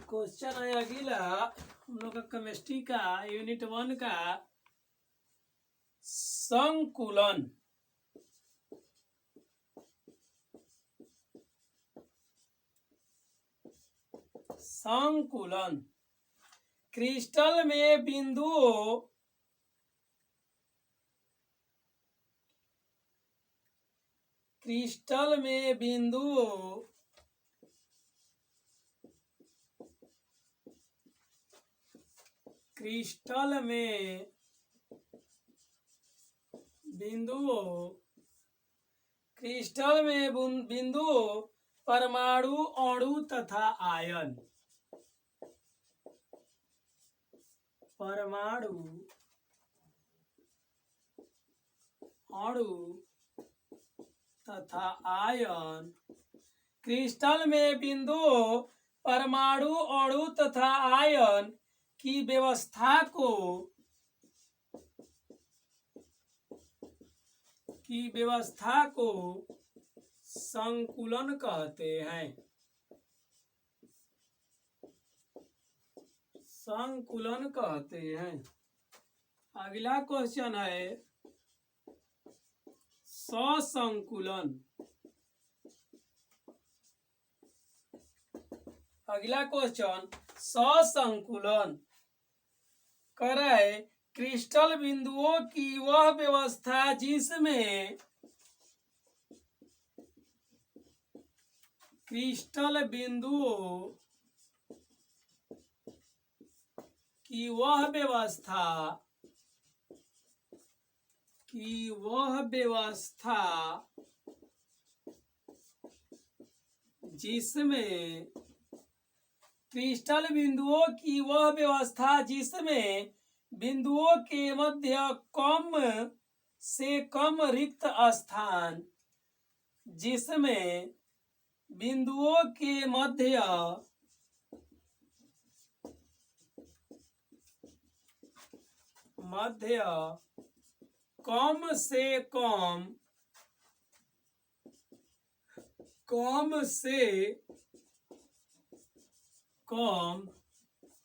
Question है अगला हम लोग का केमिस्ट्री का यूनिट 1 का संकुलन। संकुलन क्रिस्टल में बिंदुओं क्रिस्टल में बिंदुओं क्रिस्टल में बिंदुओं क्रिस्टल में बिंदुओं परमाणु अणु तथा आयन परमाणु अणु तथा आयन क्रिस्टल में बिंदुओं परमाणु अणु तथा आयन की व्यवस्था को संकुलन कहते हैं। संकुलन कहते हैं। अगला क्वेश्चन है ससंकुलन। अगला क्वेश्चन ससंकुलन करे क्रिस्टल बिंदुओं की वह व्यवस्था जिसमें क्रिस्टल बिंदुओं की वह व्यवस्था जिसमें क्रिस्टल बिंदुओं की वह व्यवस्था जिसमें बिंदुओं के मध्य कम से कम रिक्त स्थान जिसमें बिंदुओं के मध्य कम से कम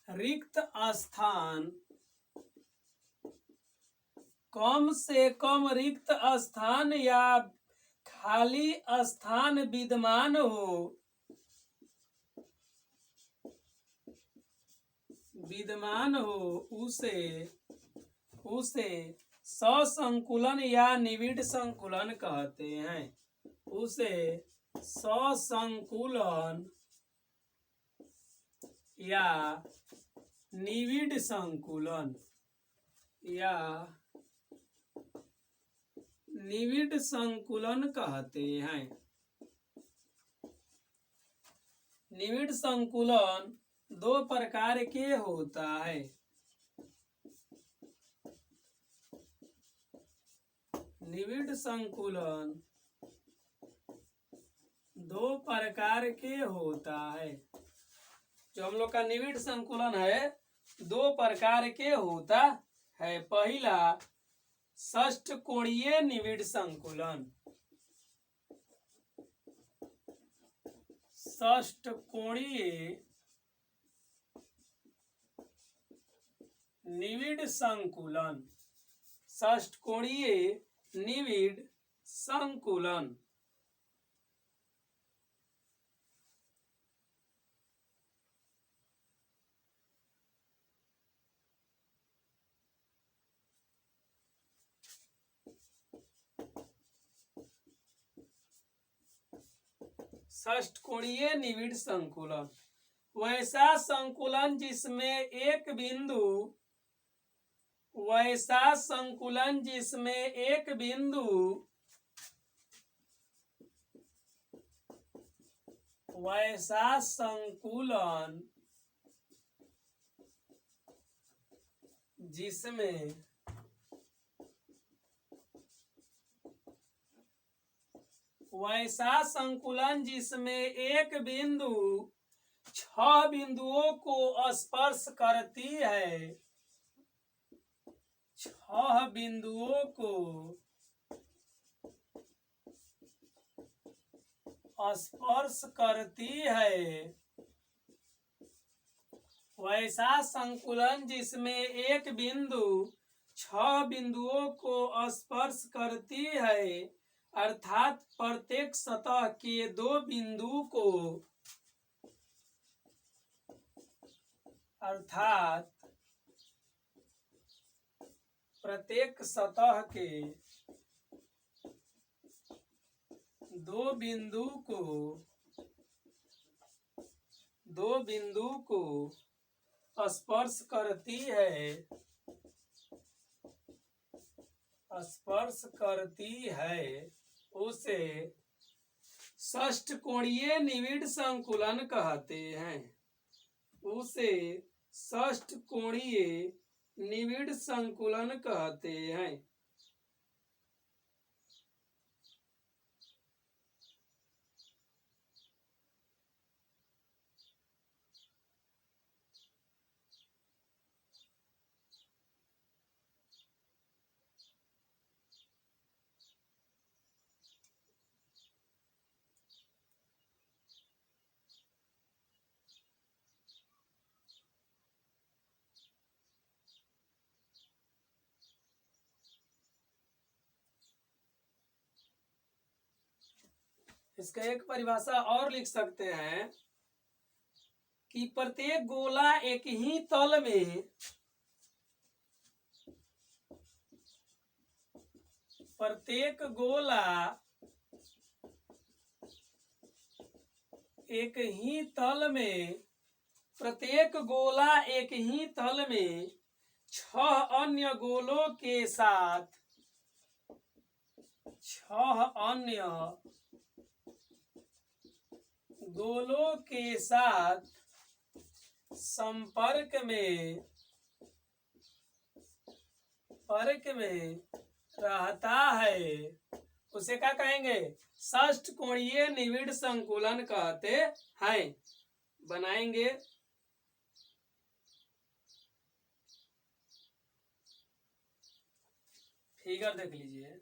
रिक्त स्थान कम से कम रिक्त स्थान या खाली स्थान विद्यमान हो उसे ससंकुलन या निविड़ संकुलन कहते हैं। उसे ससंकुलन या निविड़ संकुलन कहते हैं। निविड़ संकुलन दो प्रकार के होता है। निविड़ संकुलन दो प्रकार के होता है। जो हम लोग का निविड़ संकुलन है दो प्रकार के होता है। पहला षष्ठकोणीय निविड़ संकुलन। षष्ठकोणीय निविड़ संकुलन। षष्ठकोणीय निविड़ संकुलन षष्ठकोणीय निविड़ संकुलन वैसा संकुलन जिसमें एक बिंदु 6 बिंदुओं को स्पर्श करती है। 6 बिंदुओं को स्पर्श करती है वैसा संकुलन जिसमें एक बिंदु 6 बिंदुओं को स्पर्श करती है, अर्थात प्रत्येक सतह के 2 बिंदु को प्रत्येक सतह के 2 बिंदु को स्पर्श करती है उसे षष्ठकोणीय निविड़ संकुलन कहते हैं। उसे षष्ठकोणीय निविड़ संकुलन कहते हैं। इसका एक परिभाषा और लिख सकते हैं कि प्रत्येक गोला एक ही तल में प्रत्येक गोला एक ही तल में 6 अन्य गोलों के साथ 6 अन्य गोलों के साथ संपर्क में रहता है, उसे क्या कहेंगे? षष्ठकोणीय निविड़ संकुलन कहते हैं। बनाएंगे फिगर देख लीजिए।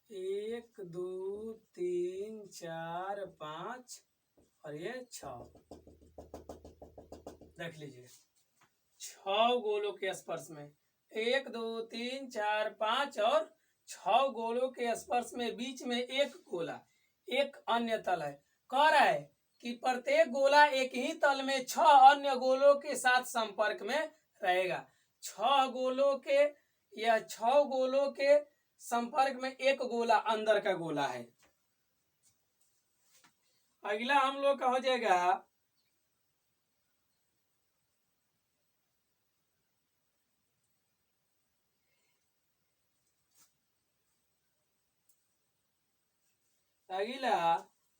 एक, दो, 3, 4, 5 और ये 6। देख लीजिए 6 गोलों के स्पर्श में 1, 2, 3, 4, 5 और 6 गोलों के स्पर्श में बीच में एक गोला एक अन्य तल है। कह रहा है कि प्रत्येक गोला एक ही तल में 6 अन्य गोलों के साथ संपर्क में रहेगा। 6 गोलों के यह 6 गोलों के संपर्क में एक गोला अंदर का गोला है। अगला हम लोग का हो जाएगा अगला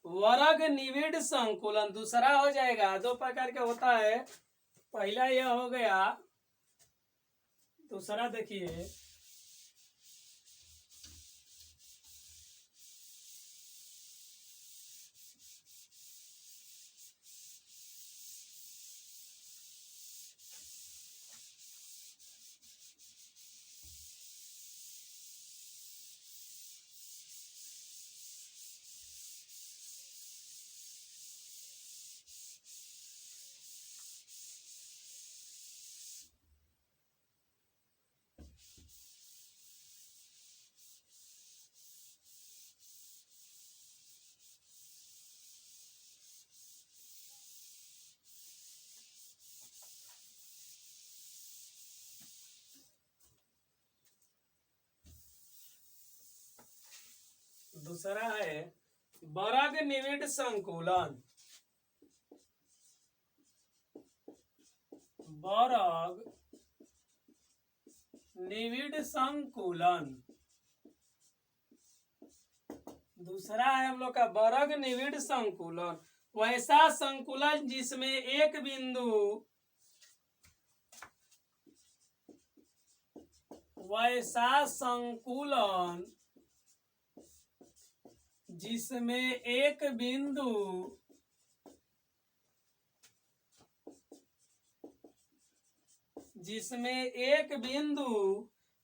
वर्ग निविड़ संकुलन। दूसरा हो जाएगा, दो प्रकार के होता है। पहला यह हो गया, दूसरा देखिए दूसरा है वर्ग निविड़ संकुलन। वर्ग निविड़ संकुलन दूसरा है हम लोग का वर्ग निविड़ संकुलन। वैसा संकुलन जिसमें एक बिंदु वैसा संकुलन जिसमें एक बिंदु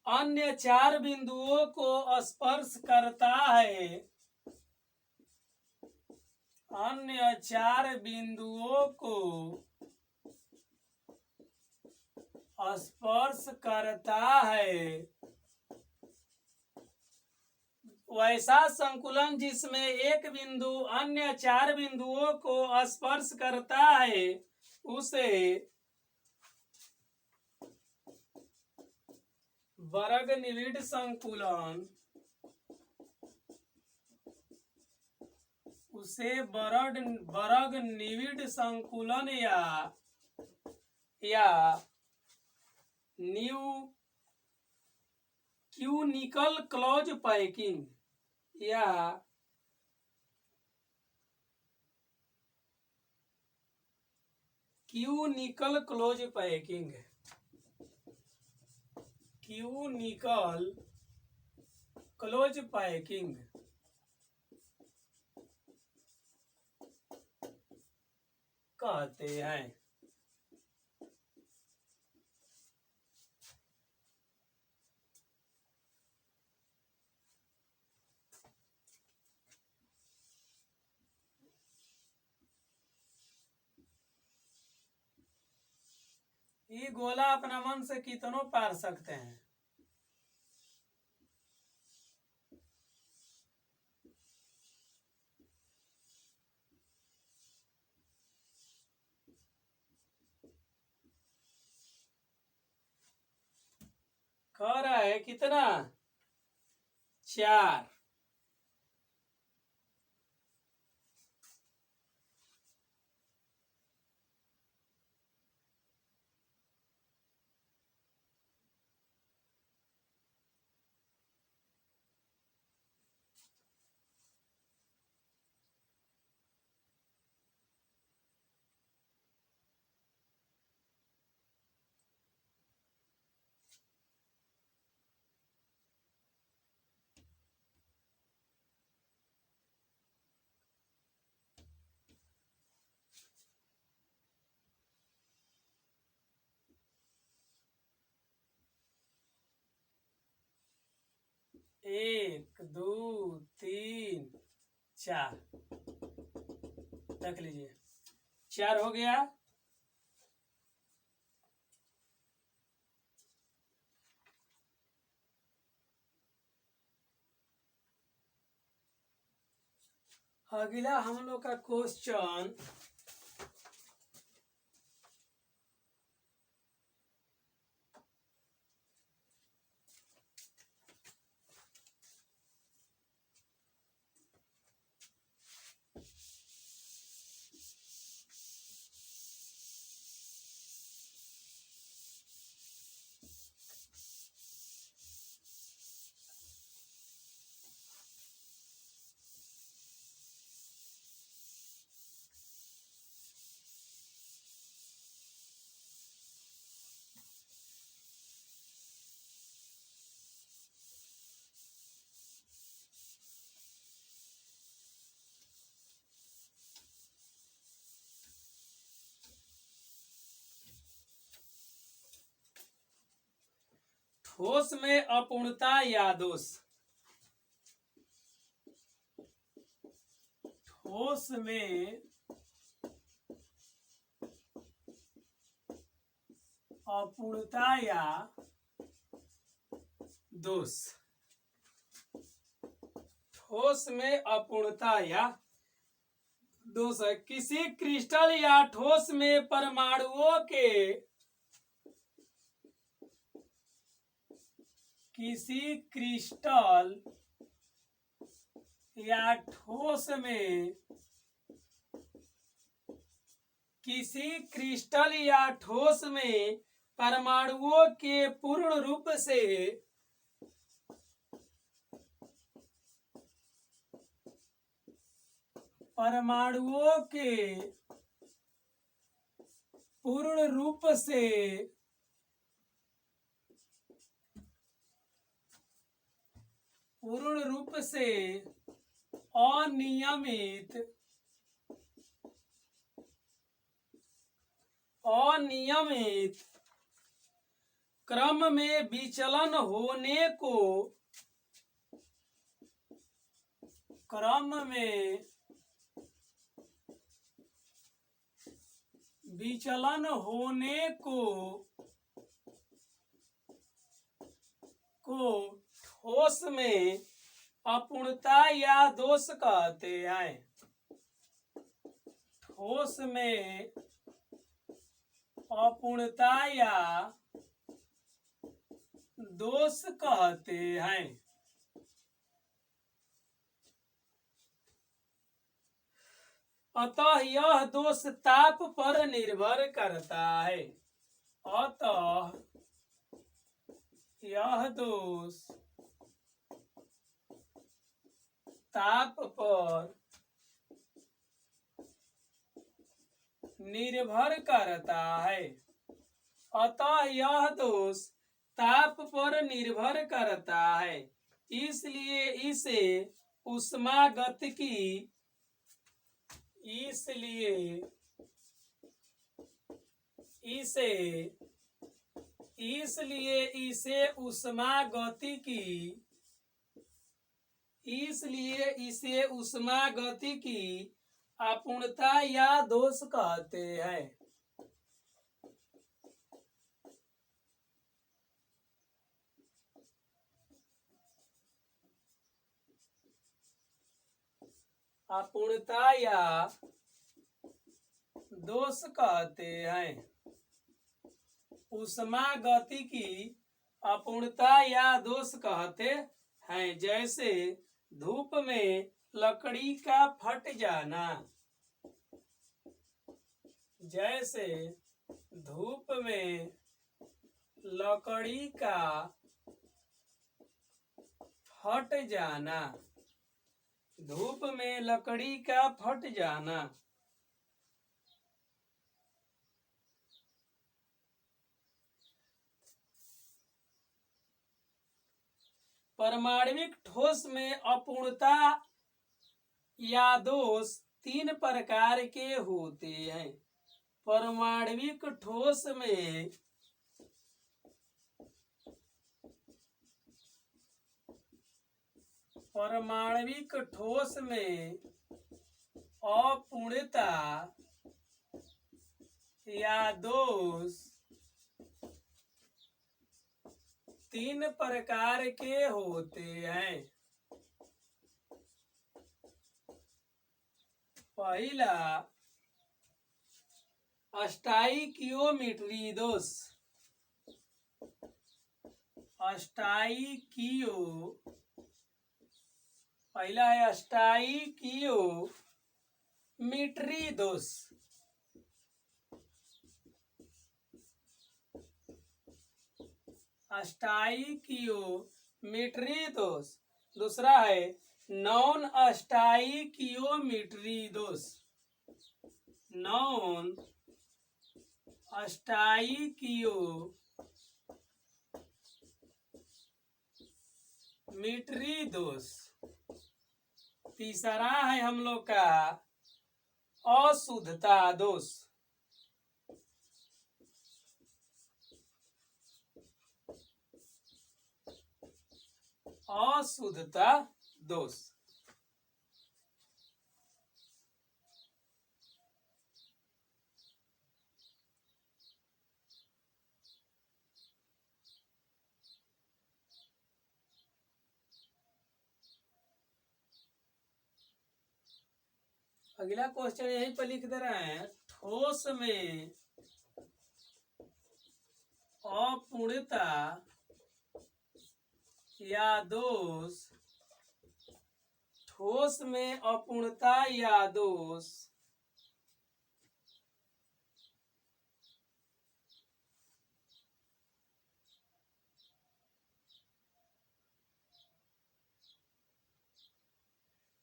अन्य 4 बिंदुओं को स्पर्श करता है। अन्य 4 बिंदुओं को स्पर्श करता है। वैसा संकुलन जिसमें एक बिंदु अन्य 4 बिंदुओं को स्पर्श करता है उसे वर्ग निविड़ संकुलन वर्ग निविड़ संकुलन या क्यूनिकल क्लोज पैकिंग या क्यूनिकल क्लोज पैकिंग क्यूनिकल क्लोज पैकिंग कहते हैं। ये गोला अपना मन से कितनों पार सकते हैं। कह रहा है कितना 4। एक 2 3 4 रख लीजिए। 4 हो गया। अगला हम लोग का क्वेश्चन ठोस में अपूर्णता या दोष। ठोस में अपूर्णता या दोष। ठोस में अपूर्णता या दोष है किसी क्रिस्टल या ठोस में परमाणुओं के किसी क्रिस्टल या ठोस में किसी क्रिस्टल या ठोस में परमाणुओं के पूर्ण रूप से परमाणुओं के पूर्ण रूप से अनियमित क्रम में विचलन होने को ठोस में अपूर्णता या दोष कहते हैं। ठोस में अपूर्णता या दोष कहते हैं। अतः यह दोष ताप पर निर्भर करता है। अतः यह दोष ताप पर निर्भर करता है। अतः यह दोष ताप पर निर्भर करता है, इसलिए इसे ऊष्मागतिकी ऊष्मागतिकी अपूर्णता या दोष कहते हैं। अपूर्णता या दोष कहते हैं। ऊष्मागतिकी अपूर्णता या दोष कहते हैं। जैसे धूप में लकड़ी का फट जाना। जैसे धूप में लकड़ी का फट जाना। धूप में लकड़ी का फट जाना। परमाणविक ठोस में अपूर्णता या दोष तीन प्रकार के होते हैं। परमाणविक ठोस में अपूर्णता या दोष तीन प्रकार के होते हैं। पहला स्टाइकियोमेट्री दोष। पहला है स्टाइकियोमेट्री दोष। स्टाइकियोमेट्री दोष। दूसरा है नॉन स्टाइकियोमेट्री दोष। नॉन स्टाइकियोमेट्री दोष। तीसरा है हम लोग का अशुद्धता दोष। अशुद्धता दोष। अगला क्वेश्चन यहीं पर लिख दे रहे हैं, ठोस में अपूर्णता या दोष, ठोस में अपूर्णता या दोष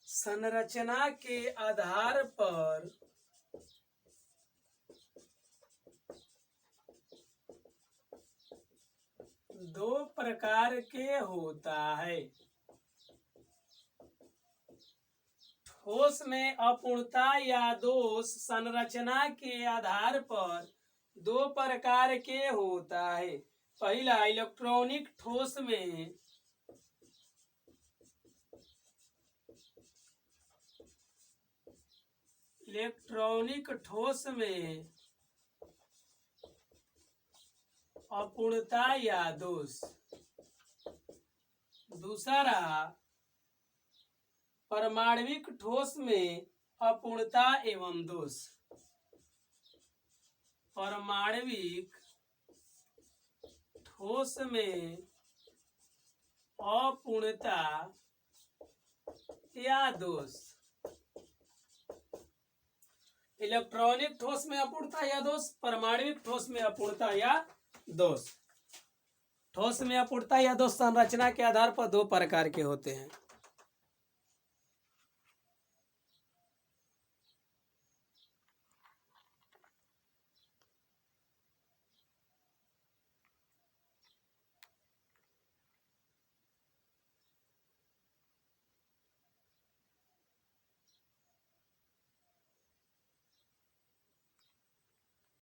संरचना के आधार पर दो प्रकार के होता है। ठोस में अपूर्णता या दोष संरचना के आधार पर दो प्रकार के होता है। पहला, इलेक्ट्रॉनिक ठोस में अपूर्णता या दोष। दूसरा, परमाणविक ठोस में अपूर्णता एवं दोष। परमाणविक ठोस में अपूर्णता या दोष। इलेक्ट्रॉनिक ठोस में अपूर्णता या दोष, परमाणविक ठोस में अपूर्णता या दोष। ठोस में अपूर्णता या दोष संरचना के आधार पर दो प्रकार के होते हैं।